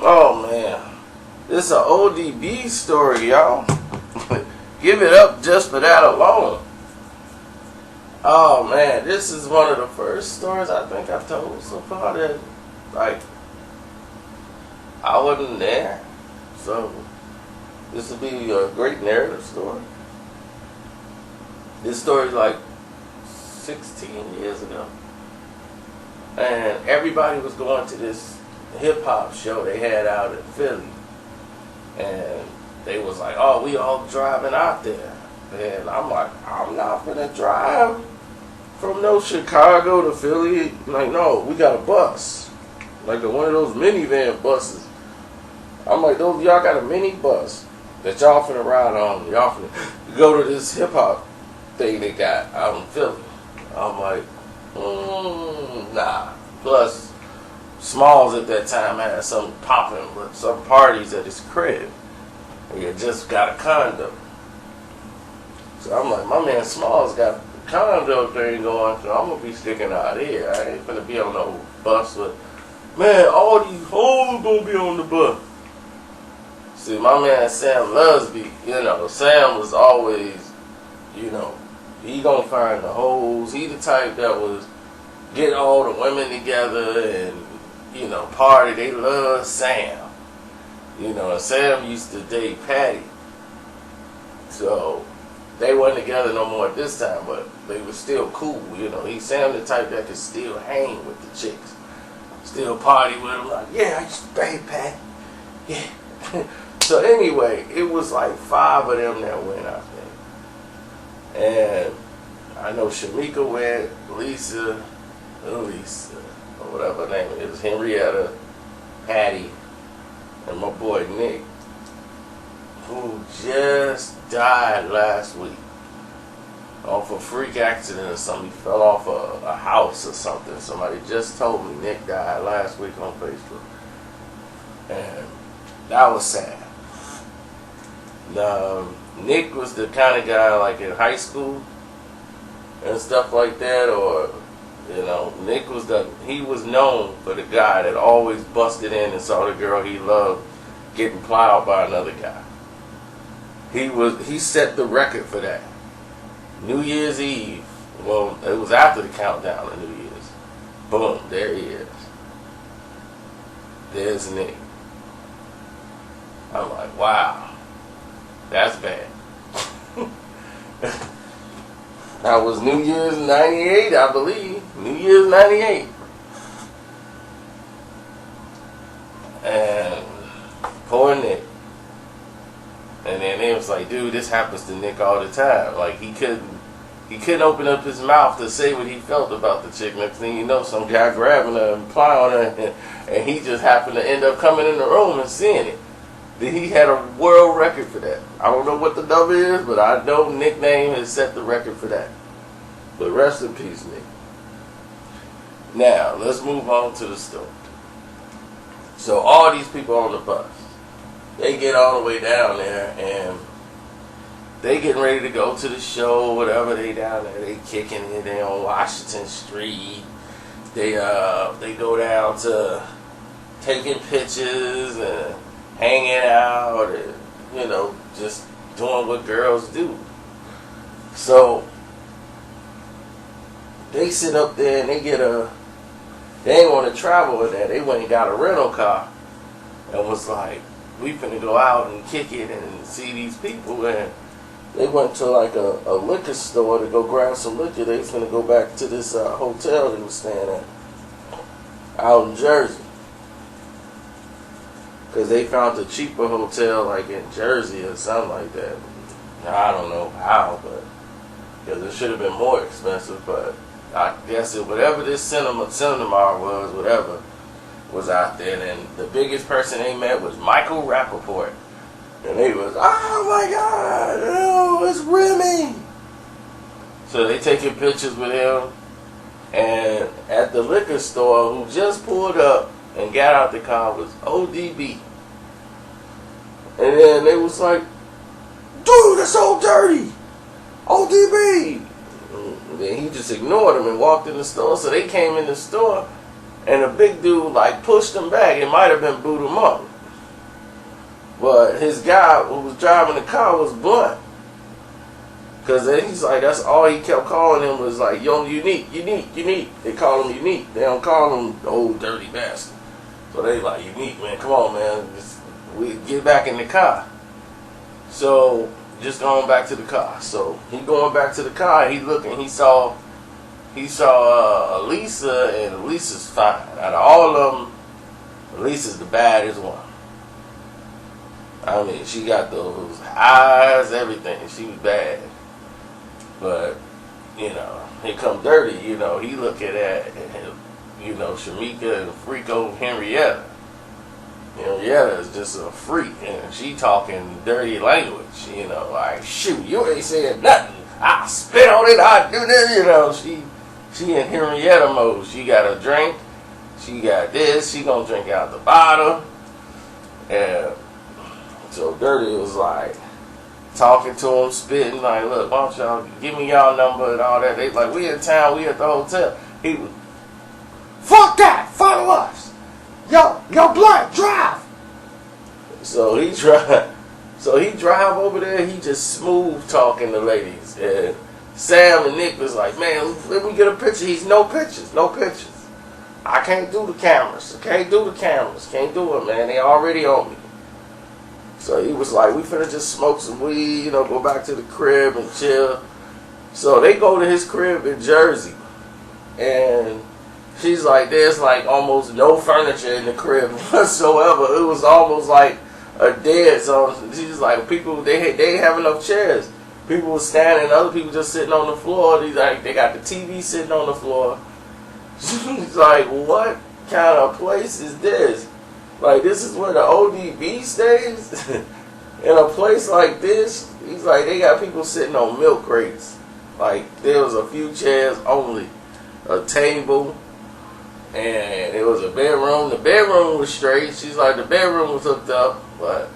Oh man, this is an ODB story, y'all. Give it up just for that alone. Oh man, this is one of the first stories I think I've told so far that, like, I wasn't there. So, this will be a great narrative story. This story is like 16 years ago. And everybody was going to this hip-hop show they had out in Philly. And they was like, oh, we all driving out there. And I'm like, I'm not gonna drive from no Chicago to Philly. Like, no, we got a bus. Like one of those minivan buses. I'm like, y'all got a mini bus that y'all finna ride on. Y'all finna go to this hip-hop thing they got out in Philly. I'm like, nah. Plus, Smalls at that time had some popping with some parties at his crib. He had just got a condo. So I'm like, my man Smalls got a condo thing going, so I'm going to be sticking out here. I ain't finna be on no bus with, man, all these hoes going to be on the bus. See, my man Sam Lusby, Sam was always, he going to find the hoes. He the type that was get all the women together and, party. They love Sam. And Sam used to date Patty. So, they wasn't together no more at this time, but they were still cool. He's Sam the type that could still hang with the chicks. Still party with them. Like, yeah, I used to bang Patty. Yeah. So anyway, it was like 5 of them that went out there. And I know Shamika went, Elisa, or whatever her name is, Henrietta, Patty, and my boy Nick, who just died last week off a freak accident or something. He fell off a house or something. Somebody just told me Nick died last week on Facebook. And that was sad. Nick was the kind of guy like in high school and stuff like that, or Nick was he was known for the guy that always busted in and saw the girl he loved getting plowed by another guy. He set the record for that. New Year's Eve, well, it was after the countdown of New Year's. Boom, there he is. There's Nick. I'm like, wow, that's bad. That was New Year's 98, I believe. New Year's 98. And poor Nick. And then it was like, dude, this happens to Nick all the time. Like, he couldn't open up his mouth to say what he felt about the chick. Next thing you know, some guy grabbing her and plowing her, and he just happened to end up coming in the room and seeing it. Then he had a world record for that. I don't know what the number is, but I know Nickname has set the record for that. But rest in peace, Nick. Now, let's move on to the story. So all these people on the bus, they get all the way down there, and they getting ready to go to the show, whatever. They down there, they kicking it. They on Washington Street. They go down to taking pictures and hanging out, and just doing what girls do. So they sit up there and they ain't want to travel with that. They went and got a rental car and was like, we finna go out and kick it and see these people. And they went to like a liquor store to go grab some liquor. They was finna go back to this hotel they was staying at out in Jersey. Because they found a cheaper hotel like in Jersey or something like that. I don't know how, but because it should have been more expensive, but I guess whatever this cinema was, whatever, was out there. And the biggest person they met was Michael Rappaport. And they was, oh my God, oh, it's Remy. So they taking pictures with him. And at the liquor store, who just pulled up and got out the car was ODB. And then they was like, dude, that's so dirty. ODB. And then he just ignored them and walked in the store. So they came in the store, and the big dude like pushed them back. It might have been boot him up. But his guy who was driving the car was blunt. Because then he's like, that's all he kept calling him was like, yo, Unique. They call him Unique. They don't call him the old dirty bastard. So they like, Unique, man, come on, man. We get back in the car. So, just going back to the car. So, he going back to the car, he looking, he saw Elisa, and Elisa's fine. Out of all of them, Elisa's the baddest one. I mean, she got those eyes, everything. She was bad. But, you know, here come Dirty, you know, he looking at, you know, Shamika and Freako Henrietta. Henrietta is just a freak, and she talking dirty language, you know, like, shoot, you ain't saying nothing. I spit on it, I do this, you know. She in Henrietta mode. She got a drink. She got this. She gonna drink out the bottle. And so Dirty was like talking to him, spitting, like, look, why don't y'all give me y'all number and all that. They like, we in town, we at the hotel. He was, fuck that, follow us. Yo, blood, drive. So he drive over there. He just smooth talking to ladies. And Sam and Nick was like, man, let me get a picture. He's no pictures. I can't do the cameras. Can't do it, man. They already on me. So he was like, we finna just smoke some weed, you know, go back to the crib and chill. So they go to his crib in Jersey. And she's like, there's like almost no furniture in the crib whatsoever. It was almost like a dead zone. She's like, people, they ain't have enough chairs. People were standing, other people just sitting on the floor. He's like, they got the TV sitting on the floor. She's like, what kind of place is this? Like, this is where the ODB stays? In a place like this? He's like, they got people sitting on milk crates. Like, there was a few chairs only. A table. And it was a bedroom. The bedroom was straight. She's like, the bedroom was hooked up. But,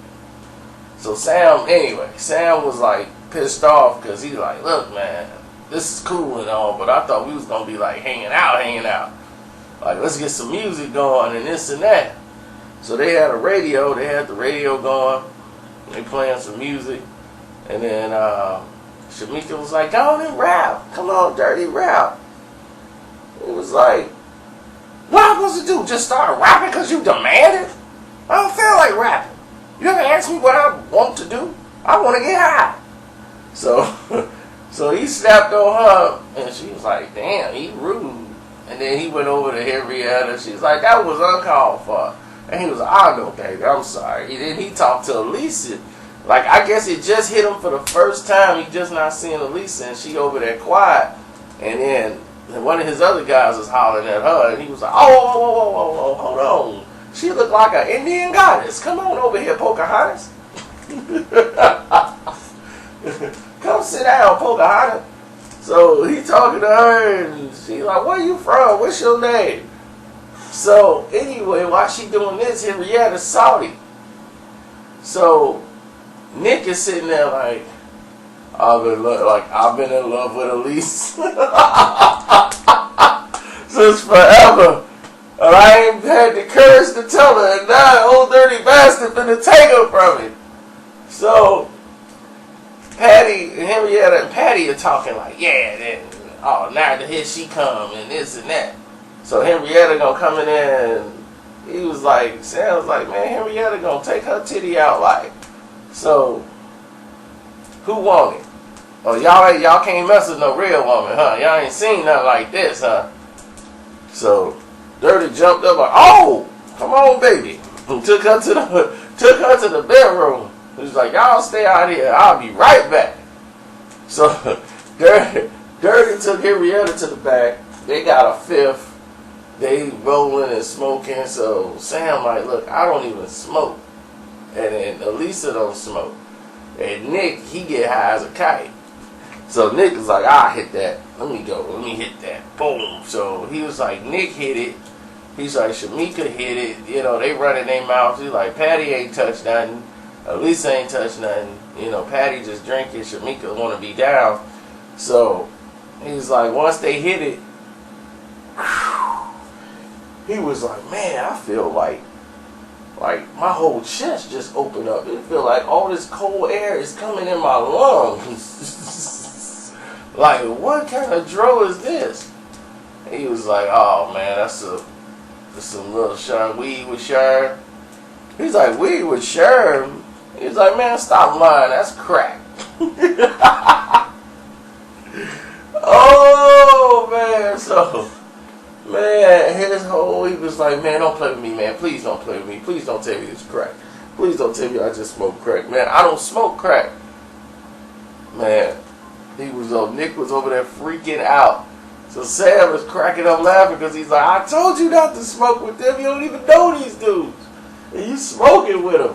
so Sam was like pissed off because he's like, look, man, this is cool and all, but I thought we was going to be like hanging out. Like, let's get some music going and this and that. So they had the radio going. They playing some music. And then Shamika was like, go on and rap. Come on, Dirty, rap. It was like, what am I supposed to do? Just start rapping because you demanded? I don't feel like rapping. You ever ask me what I want to do? I want to get high. So he snapped on her, and she was like, damn, he rude. And then he went over to Henrietta. She's like, that was uncalled for. And he was like, I know, baby, I'm sorry. And then he talked to Elisa. Like, I guess it just hit him for the first time. He just not seeing Elisa, and she over there quiet. And then one of his other guys was hollering at her, and he was like, oh, hold on. She looked like an Indian goddess. Come on over here, Pocahontas. Come sit down, Pocahontas. So he talking to her, and she like, where you from? What's your name? So anyway, while she doing this, Henrietta's Saudi. So Nick is sitting there like, I've been in love with Elise since forever. And I ain't had the courage to tell her, and now the old dirty bastard finna take her from me. So Henrietta and Patty are talking like, yeah, then, now here she come and this and that. So Henrietta gonna come in there, and he was like, sounds like, man, Henrietta gonna take her titty out like. So who want it? Oh, y'all can't mess with no real woman, huh? Y'all ain't seen nothing like this, huh? So Dirty jumped up like, oh, come on, baby. And took her to the bedroom. He was like, y'all stay out here. I'll be right back. So Dirty took Henrietta to the back. They got a fifth. They rolling and smoking. So Sam like, look, I don't even smoke. And then Elisa don't smoke. And Nick, he get high as a kite. So Nick was like, I'll hit that. Let me hit that. Boom. So he was like, Nick hit it. He's like, Shamika hit it. You know, they running their mouths. He's like, Patty ain't touched nothing. Elisa ain't touched nothing. You know, Patty just drinking. Shamika want to be down. So he's like, once they hit it, he was like, man, I feel like like my whole chest just opened up. It feel like all this cold air is coming in my lungs. Like, what kind of dro is this? And he was like, oh man, that's some little Sherm weed with Sherm. He's like, weed with Sherm? He's like, man, stop lying, that's crack. Oh man, so man, he was like, man, don't play with me, man. Please don't play with me. Please don't tell me it's crack. Please don't tell me I just smoke crack. Man, I don't smoke crack. Man, Nick was over there freaking out. So Sam was cracking up laughing because he's like, I told you not to smoke with them. You don't even know these dudes. And you smoking with them.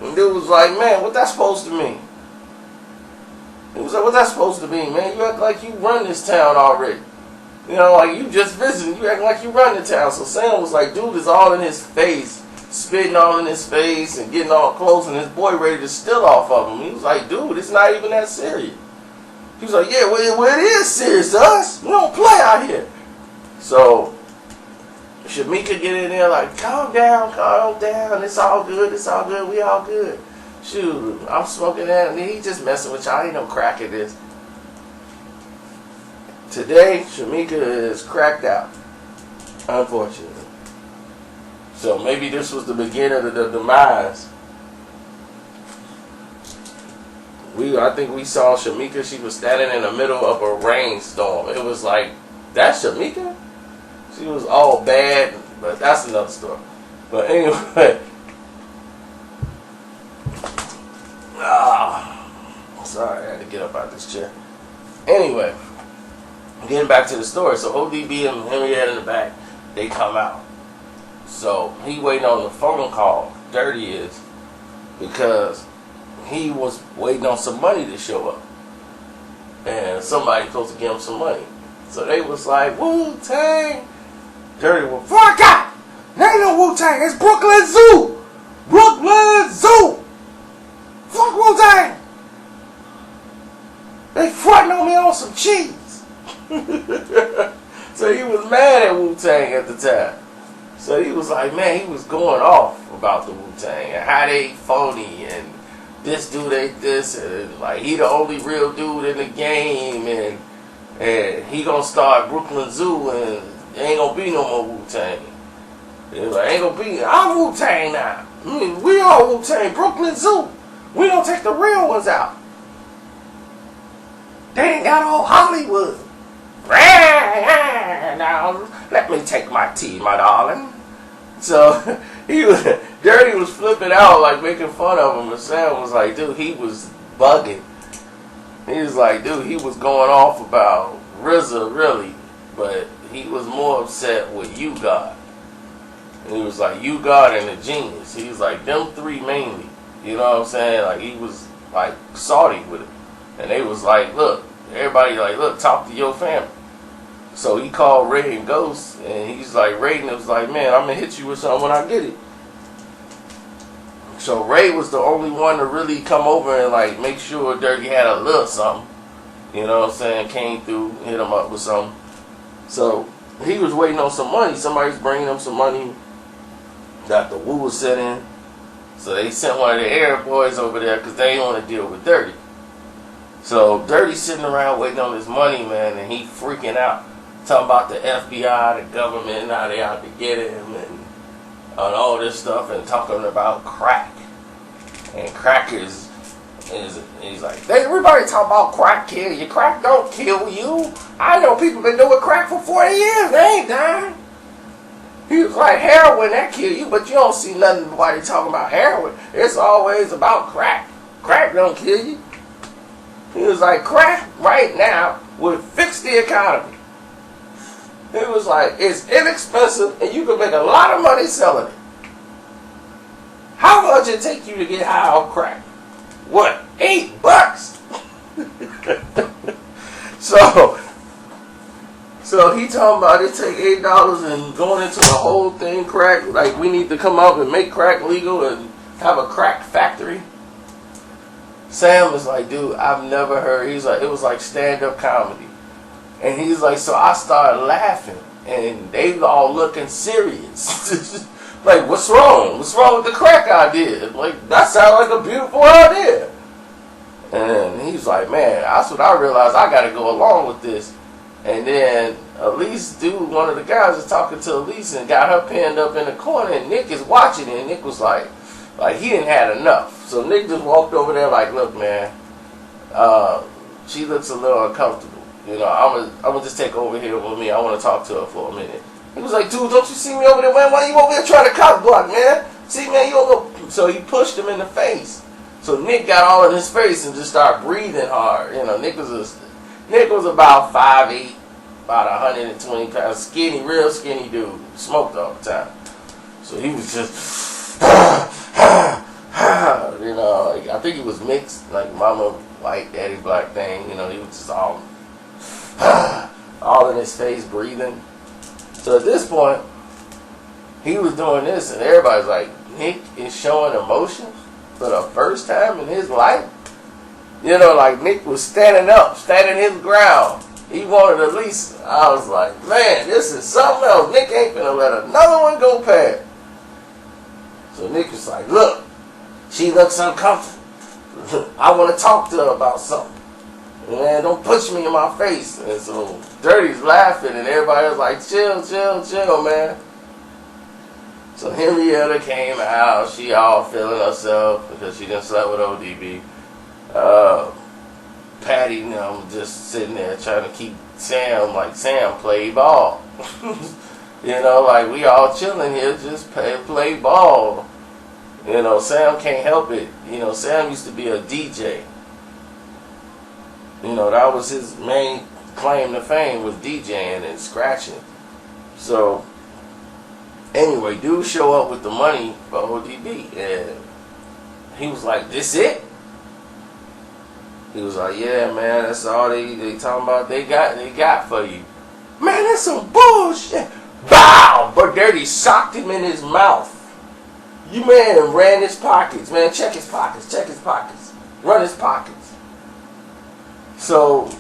And dude was like, man, what that supposed to mean? He was like, what's that supposed to mean, man? You act like you run this town already. You know, like you just visiting. You act like you run the town. So Sam was like, dude is all in his face, spitting all in his face and getting all close, and his boy ready to steal off of him. He was like, dude, it's not even that serious. He was like, yeah, well, it is serious to us. We don't play out here. So Shamika get in there like, calm down, it's all good, we all good. Shoot, I'm smoking that, and he just messing with y'all. Ain't no crack in this. Today, Shamika is cracked out, unfortunately. So maybe this was the beginning of the demise. I think we saw Shamika. She was standing in the middle of a rainstorm. It was like, that's Shamika? She was all bad, but that's another story. But anyway, sorry, I had to get up out of this chair. Anyway, getting back to the story. So ODB and Henrietta in the back, they come out. So he waiting on the phone call. Dirty is, because he was waiting on some money to show up, and somebody supposed to give him some money. So they was like, Wu-Tang. Dirty was, fuck out! There ain't no Wu-Tang, it's Brooklyn Zoo! Brooklyn Zoo! Fuck Wu-Tang! They fronting on me on some cheese. So he was mad at Wu-Tang at the time. So he was like, man, he was going off about the Wu-Tang and how they phony and this dude ain't this, and like he the only real dude in the game, and he gonna start Brooklyn Zoo, and there ain't gonna be no more Wu-Tang. He was like, ain't gonna be, I'm Wu-Tang now. We all Wu-Tang, Brooklyn Zoo. We don't take the real ones out. They ain't got all Hollywood. Now, let me take my tea, my darling. So Dirty was flipping out, like making fun of him, and Sam was like, dude, he was bugging. He was like, dude, he was going off about RZA, really, but he was more upset with You God. And he was like, You God and the Genius. He was like, them three mainly. You know what I'm saying? Like, he was like salty with it. And they was like, look, everybody like, look, talk to your family. So he called Ray and Ghost, and he's like, Ray was like, man, I'm going to hit you with something when I get it. So Ray was the only one to really come over and like make sure Dirty had a little something. You know what I'm saying? Came through, hit him up with something. So he was waiting on some money. Somebody's bringing him some money that the Wu was sent in. So they sent one of the Arab boys over there because they didn't want to deal with Dirty. So Dirty's sitting around waiting on his money, man, and he freaking out. Talking about the FBI, the government, and how they out to get him, and all this stuff, and talking about crack. And crack is he's like, everybody talk about crack kill you. Crack don't kill you. I know people been doing crack for 40 years. They ain't dying. He was like, heroin, that kill you, but you don't see nothing nobody talking about heroin. It's always about crack. Crack don't kill you. He was like, crack right now would fix the economy. It was like, it's inexpensive and you can make a lot of money selling it. How much it take you to get high off crack? What, $8? So he talking about it take $8 and going into the whole thing crack. Like, we need to come up and make crack legal and have a crack factory. Sam was like, dude, I've never heard. He's like, it was like stand-up comedy. And he's like, so I started laughing, and they all looking serious. Like, what's wrong? What's wrong with the crack idea? Like, that sounds like a beautiful idea. And he's like, man, that's what I realized. I got to go along with this. And then Elise, one of the guys is talking to Elise and got her pinned up in the corner. And Nick is watching it. And Nick was like he didn't had enough. So Nick just walked over there like, look, man, she looks a little uncomfortable. You know, I'm gonna just take her over here with me. I want to talk to her for a minute. He was like, dude, don't you see me over there, man? Why you over there trying to cock block, man? See, man, you over. So he pushed him in the face. So Nick got all in his face and just started breathing hard. You know, Nick was about 5'8", about 120 pounds, skinny, real skinny dude. Smoked all the time. So he was just, you know, like, I think he was mixed, like mama white, daddy black thing. You know, he was just all in his face, breathing. So at this point, he was doing this, and everybody's like, Nick is showing emotion for the first time in his life. You know, like Nick was standing up, standing his ground. He wanted at least, I was like, man, this is something else. Nick ain't gonna let another one go past. So Nick was like, look, she looks uncomfortable. I want to talk to her about something. Man, don't push me in my face. And so Dirty's laughing, and everybody was like, chill, man. So Henrietta came out. She all feeling herself because she done slept with ODB. Patty, you know, just sitting there trying to keep Sam, like Sam played ball. You know, like we all chilling here, just play ball. You know, Sam can't help it. You know, Sam used to be a DJ. You know, that was his main claim to fame, was DJing and scratching. So, anyway, dude show up with the money for ODB, and he was like, this it? He was like, yeah, man, that's all they talking about they got for you. Man, that's some bullshit. Bow! But Dirty socked him in his mouth. You, man, ran his pockets. Man, check his pockets. Run his pockets. So,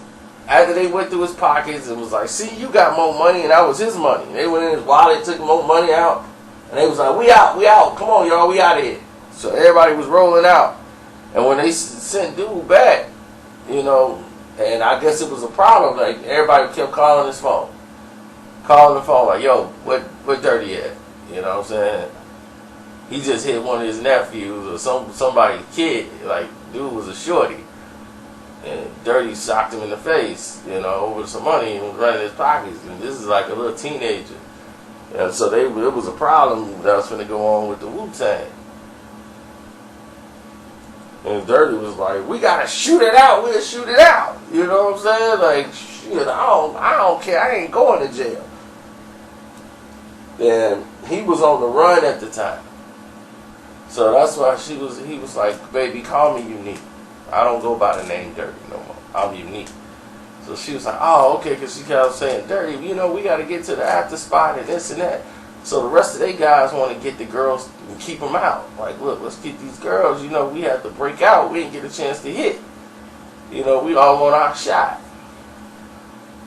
after they went through his pockets, it was like, see, you got more money, and that was his money. They went in his wallet, took more money out, and they was like, we out. Come on, y'all, we out of here. So everybody was rolling out. And when they sent dude back, you know, and I guess it was a problem, like, everybody kept calling his phone. Calling the phone, like, yo, what Dirty at? You know what I'm saying? He just hit one of his nephews or somebody kid, like, dude was a shorty. And Dirty socked him in the face, you know, over some money and was running his pockets. And this is like a little teenager. And so it was a problem that was going to go on with the Wu-Tang. And Dirty was like, we got to shoot it out. We'll shoot it out. You know what I'm saying? Like, shit, I don't care. I ain't going to jail. And he was on the run at the time. So that's why he was like, baby, call me Unique. I don't go by the name Dirty no more. I'm Unique. So she was like, oh, okay, because she kept saying, Dirty, you know, we got to get to the after spot and this and that. So the rest of they guys want to get the girls and keep them out. Like, look, let's get these girls. You know, we have to break out. We didn't get a chance to hit. You know, we all want our shot.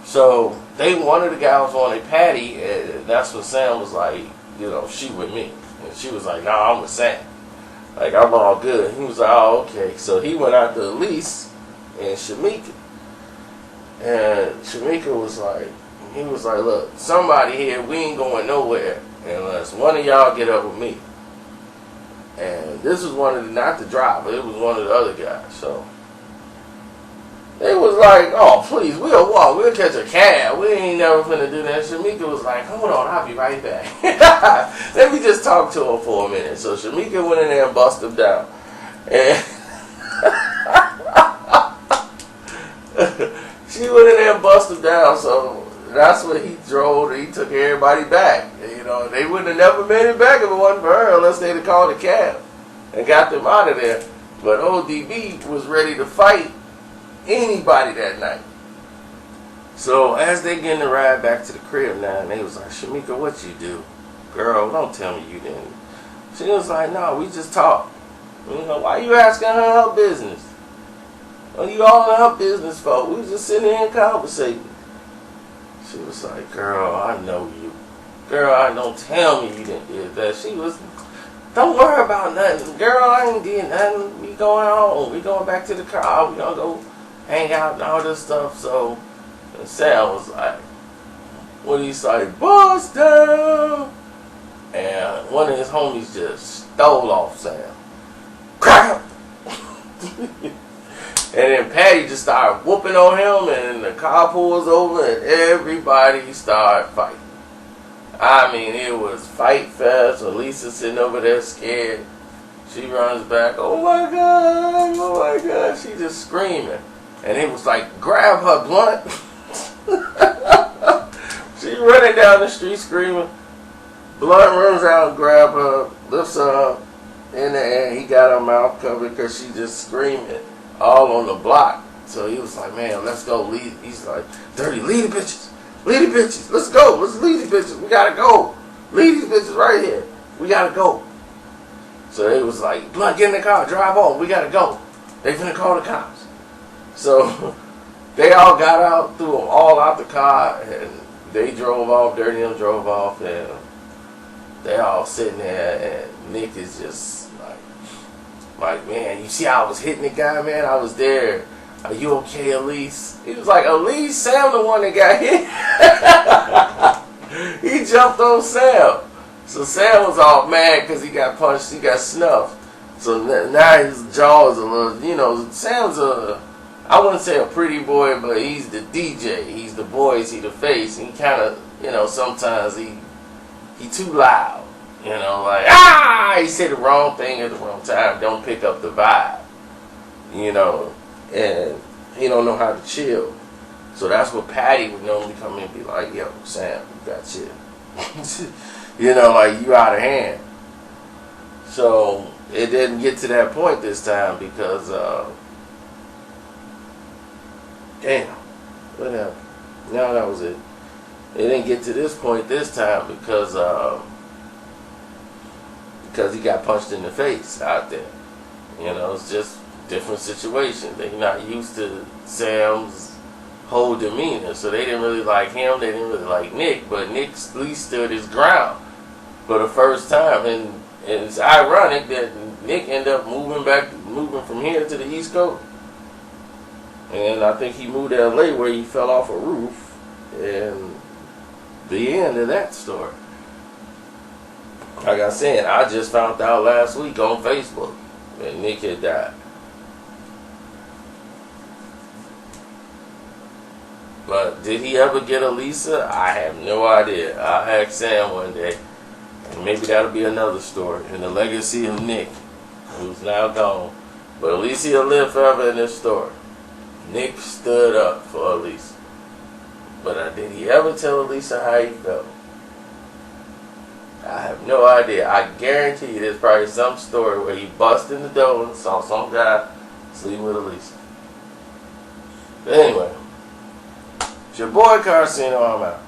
So one of the guys wanted Patty, and that's when Sam was like, you know, she with me. And she was like, nah, I'm with Sam. Like, I'm all good. He was like, oh, okay. So he went out to Elise and Shamika. And Shamika was like, he was like, look, somebody here, we ain't going nowhere unless one of y'all get up with me. And this was not the driver, it was one of the other guys. So they was like, oh, please, we'll walk, we'll catch a cab. We ain't never finna do that. Shamika was like, hold on, I'll be right back. Let me just talk to her for a minute. So Shamika went in there and busted him down. And she went in there and busted him down. So that's when he drove and he took everybody back. You know, they wouldn't have never made it back if it wasn't for her unless they'd have called a cab and got them out of there. But ODB was ready to fight anybody that night. So as they getting the ride back to the crib now, and they was like, Shamika, what you do? Girl, don't tell me you didn't. She was like, no, we just talked. You know, why you asking her business? What you all in her business for? We was just sitting here and conversating. She was like, girl, I know you. girl, I don't tell me you didn't do that. She was, don't worry about nothing. Girl, I ain't did nothing. We going home. We going back to the car. We gonna go hang out and all this stuff. So, and Sam was like, when he started, bust down. And one of his homies just stole off Sam. Crap! And then Patty just started whooping on him, and the car pulls over, and everybody started fighting. I mean, it was fight fest. Elisa sitting over there scared. She runs back, oh my God, oh my God. She just screaming. And it was like, grab her, Blunt. She running down the street screaming. Blunt runs out and grab her, lifts her up in the air. He got her mouth covered because she just screaming all on the block. So he was like, man, let's go. Lead. He's like, Dirty, lead the bitches. Lead the bitches. Let's go. Let's lead these bitches. We gotta go. Lead these bitches right here. We gotta go. So they was like, Blunt, get in the car. Drive on. We gotta go. They finna call the cops. So they all got out, threw them all out the car, and they drove off. Dirty and them drove off, and they all sitting there, and Nick is just like, man, you see how I was hitting the guy, man? I was there. Are you okay, Elise? He was like, Elise, Sam the one that got hit. He jumped on Sam. So Sam was all mad because he got punched, he got snuffed. So now his jaw is a little, Sam's I wouldn't say a pretty boy, but he's the DJ. He's the voice, he's the face. And he kind of, sometimes he too loud. Like, he said the wrong thing at the wrong time. Don't pick up the vibe. And he don't know how to chill. So that's what Patty would normally come in and be like, yo, Sam, you got chill. Like you out of hand. So it didn't get to that point this time because, damn, what happened? No, that was it. It didn't get to this point this time because he got punched in the face out there. It's just different situation. They're not used to Sam's whole demeanor, so they didn't really like him. They didn't really like Nick, but Nick at least stood his ground for the first time. And it's ironic that Nick ended up moving from here to the East Coast. And I think he moved to LA where he fell off a roof, and the end of that story. Like I said, I just found out last week on Facebook that Nick had died. But did he ever get Elisa? I have no idea. I'll ask Sam one day, and maybe that'll be another story in the legacy of Nick, who's now gone. But Elisa will live forever in this story. Nick stood up for Elisa. But did he ever tell Elisa how he felt? I have no idea. I guarantee you there's probably some story where he busted in the door and saw some guy sleeping with Elisa. But anyway, it's your boy Carcino, I'm out.